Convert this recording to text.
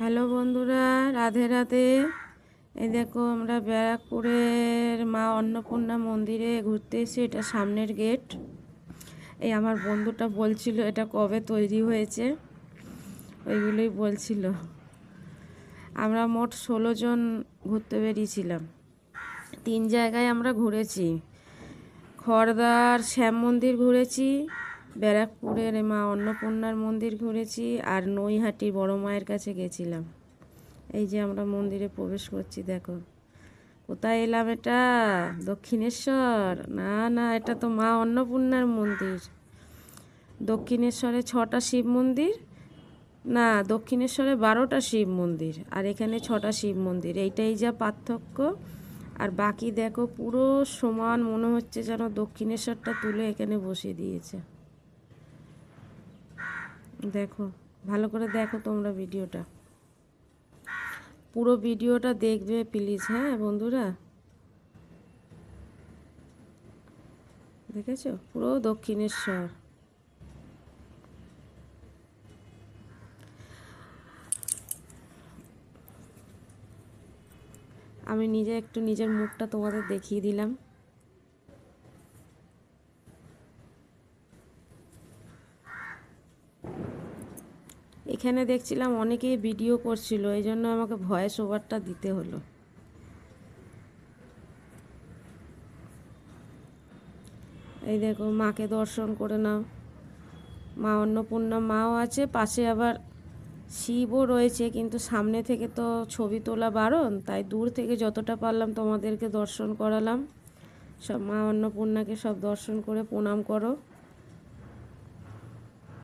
Hello বন্ধুরা, রাধে রাধে। এই দেখো আমরা ব্যারাকপুরের মা অন্নপূর্ণা মন্দিরে ঘুরতে এসেছি। এটা সামনের গেট। এই আমার বন্ধুটা বলছিল এটা কবে তৈরি হয়েছে, ওইগুলোই বলছিল। আমরা মোট 16 জন ঘুরতে বেরিয়েছিলাম। 3 জায়গায় আমরা ঘুরেছি। খড়দার শ্যাম মন্দির ঘুরেছি, ব্যারাকপুরের মা অন্নপূর্ণার মন্দির ঘুরেছি, আর নৈহাটি বড় মায়ের কাছে গেছিলাম। এই যে আমরা মন্দিরে প্রবেশ করছি, দেখো। কোথায় এলাম? এটা দক্ষিণেশ্বর? না না, এটা তো মা অন্নপূর্ণার মন্দির। দক্ষিণেশ্বরে 6টা শিব মন্দির, না দক্ষিণেশ্বরে 12টা শিব মন্দির, আর এখানে 6টা শিব মন্দির। এইটাই যা পার্থক্য। আর বাকি দেখো পুরো সমান, মনে হচ্ছে যেন দক্ষিণেশ্বরটা তুলে এখানে বসিয়ে দিয়েছে। দেখো, ভালো করে দেখো তোমরা ভিডিওটা, পুরো ভিডিওটা দেখবে প্লিজ। হ্যাঁ বন্ধুরা, দেখেছো পুরো দক্ষিণেশ্বর। আমি নিজে একটু নিজের মুখটা তোমাদের দেখিয়ে দিলাম। এখানে দেখছিলাম অনেকেই ভিডিও করছিল, এই জন্য আমাকে ভয়েস ওভারটা দিতে হলো। এই দেখো, মাকে দর্শন করে নাও। মা অন্নপূর্ণা মাও আছে, পাশে আবার শিবও রয়েছে, কিন্তু সামনে থেকে তো ছবি তোলা বারণ, তাই দূর থেকে যতটা পারলাম তোমাদেরকে দর্শন করালাম। সব মা অন্নপূর্ণাকে সব দর্শন করে প্রণাম করো।